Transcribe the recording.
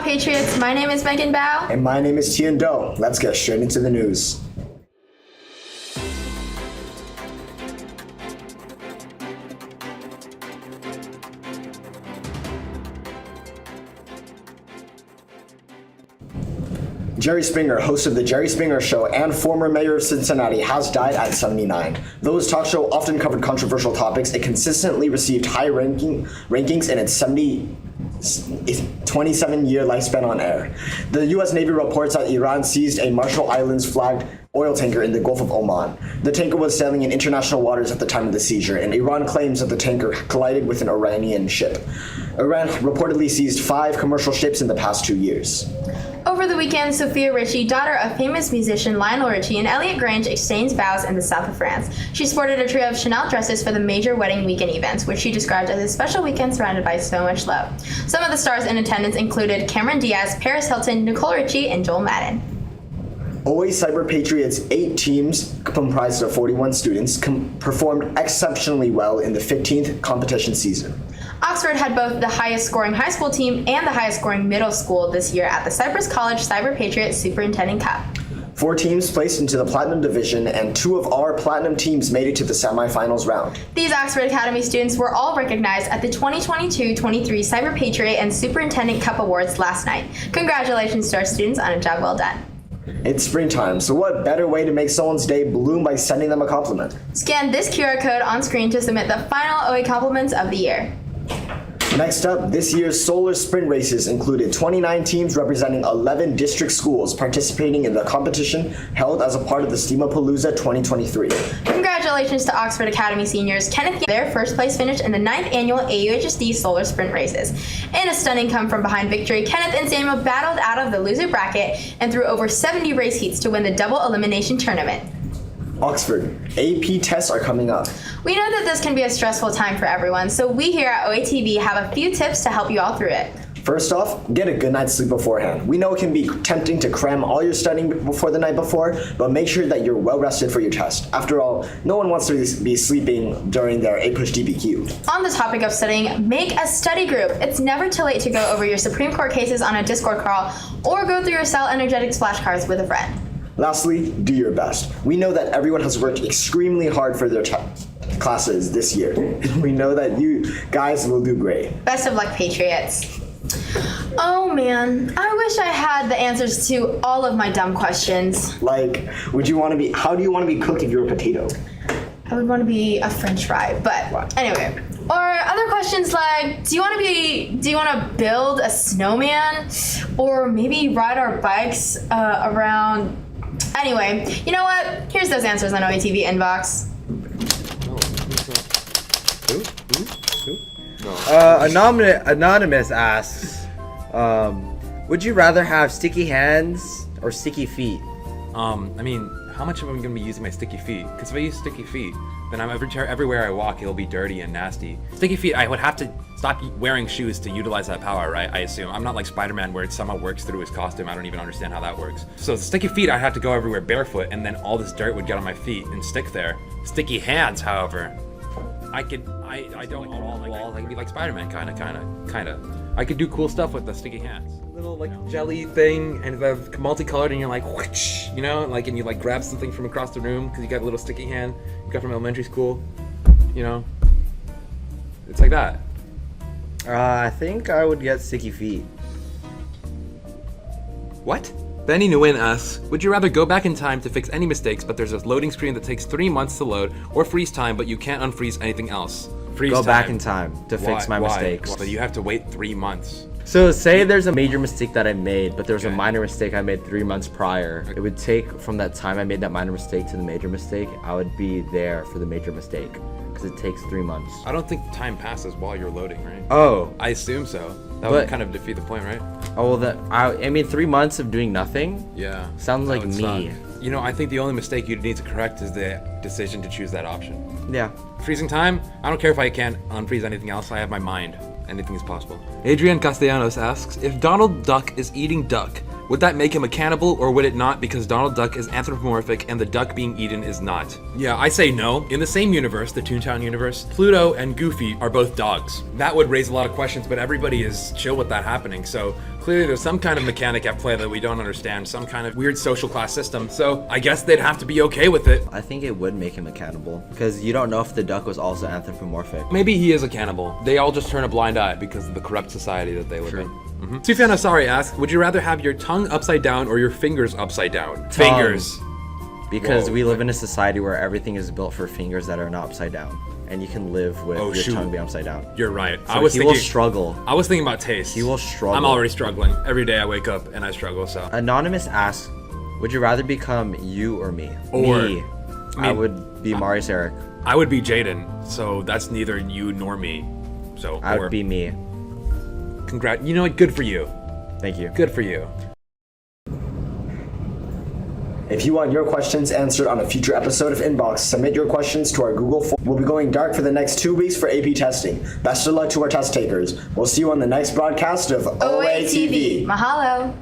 Patriots. My name is Megan Bao. And my name is Tian Do. Let's get straight into the news. Jerry Springer, host of The Jerry Springer Show and former mayor of Cincinnati, has died at 79. Though his talk show often covered controversial topics, it consistently received high rankings in its 27-year lifespan on air. The U.S. Navy reports that Iran seized a Marshall Islands flagged oil tanker in the Gulf of Oman. The tanker was sailing in international waters at the time of the seizure, and Iran claims that the tanker collided with an Iranian ship. Iran reportedly seized 5 commercial ships in the past 2 years. Over the weekend, Sophia Richie, daughter of famous musician Lionel Richie, and Elliot Grange exchanged vows in the south of France. She sported a trio of Chanel dresses for the major wedding weekend events, which she described as a special weekend surrounded by so much love. Some of the stars in attendance included Cameron Diaz, Paris Hilton, Nicole Richie, and Joel Madden. OATV CYBERPATRIOT's 8 teams, comprised of 41 students, performed exceptionally well in the 15th competition season. Oxford had both the highest scoring high school team and the highest scoring middle school this year at the Cypress College CyberPatriot Superintendent Cup. 4 teams placed into the Platinum Division, and 2 of our Platinum teams made it to the semifinals round. These Oxford Academy students were all recognized at the 2022-23 CyberPatriot and Superintendent Cup Awards last night. Congratulations to our students on a job well done. It's springtime, so what better way to make someone's day bloom by sending them a compliment? Scan this QR code on screen to submit the final OA compliments of the year. Next up, this year's solar sprint races included 29 teams representing 11 district schools participating in the competition held as a part of the STEAMapalooza 2023. Congratulations to Oxford Academy seniors Kenneth, their first place finish in the 9th annual AUHSD solar sprint races. In a stunning come from behind victory, Kenneth and Samuel battled out of the loser bracket and threw over 70 race heats to win the double elimination tournament. Oxford, AP tests are coming up. We know that this can be a stressful time for everyone, so we here at OATV have a few tips to help you all through it. First off, get a good night's sleep beforehand. We know it can be tempting to cram all your studying before the night before, but make sure that you're well rested for your test. After all, no one wants to be sleeping during their A-Push DBQ. On the topic of studying, make a study group. It's never too late to go over your Supreme Court cases on a Discord call or go through your Cell Energetics flashcards with a friend. Lastly, do your best. We know that everyone has worked extremely hard for their classes this year. We know that you guys will do great. Best of luck, Patriots. Oh man, I wish I had the answers to all of my dumb questions. Like, how do you want to be cooked if you're a potato? I would want to be a French fry, but anyway. Or other questions like, do you want to build a snowman? Or maybe ride our bikes around? Anyway, you know what? Here's those answers on OATV Inbox. Anonymous asks, would you rather have sticky hands or sticky feet? I mean, how much am I going to be using my sticky feet? Because if I use sticky feet, then everywhere I walk, it'll be dirty and nasty. Sticky feet, I would have to stop wearing shoes to utilize that power, right? I assume. I'm not like Spider-Man where it somehow works through his costume. I don't even understand how that works. So the sticky feet, I have to go everywhere barefoot, and then all this dirt would get on my feet and stick there. Sticky hands, however, I don't know all. I could be like Spider-Man, kind of. I could do cool stuff with the sticky hands. Little like jelly thing, and they're multicolored, and you're like, whoosh, you know, like, and you like grab something from across the room because you got a little sticky hand you got from elementary school, you know. It's like that. I think I would get sticky feet. What? Benny Nguyen asks, would you rather go back in time to fix any mistakes, but there's a loading screen that takes 3 months to load, or freeze time, but you can't unfreeze anything else? Freeze Go time. back in time to fix my mistakes. But you have to wait 3 months. So say there's a major mistake that I made, but there was a Okay. minor mistake I made 3 months prior. It would take from that time I made that minor mistake to the major mistake, I would be there for the major mistake because it takes 3 months. I don't think time passes while you're loading, right? Oh. I assume so. That would kind of defeat the point, right? Oh, well, I mean, 3 months of doing nothing? Yeah. Sounds like That would me. suck. You know, I think the only mistake you'd need to correct is the decision to choose that option. Yeah. Freezing time, I don't care if I can't unfreeze anything else. I have my mind. Anything is possible. Adrian Castellanos asks, if Donald Duck is eating duck, Would that make him a cannibal, or would it not, because Donald Duck is anthropomorphic and the duck being eaten is not? Yeah, I say no. In the same universe, the Toontown universe, Pluto and Goofy are both dogs. That would raise a lot of questions, but everybody is chill with that happening, so clearly there's some kind of mechanic at play that we don't understand, some kind of weird social class system, so I guess they'd have to be okay with it. I think it would make him a cannibal, because you don't know if the duck was also anthropomorphic. Maybe he is a cannibal. They all just turn a blind eye because of the corrupt society that they live in. Sufyan Asari asks, would you rather have your tongue upside down or your fingers upside down? Fingers. Because Whoa. we live in a society where everything is built for fingers that are not upside down. And you can live with your tongue being upside down. You're right. So he will struggle. I was thinking about taste. He will struggle. I'm already struggling. Every day I wake up and I struggle, so. Anonymous asks, would you rather become you or me? Or me. I would be Marius Eric. I would be Jaden, so that's neither you nor me. So I would be me. You know what? Good for you. Thank you. Good for you. If you want your questions answered on a future episode of Inbox, submit your questions to our Google form. We'll be going dark for the next 2 weeks for AP testing. Best of luck to our test takers. We'll see you on the next broadcast of OATV. Mahalo.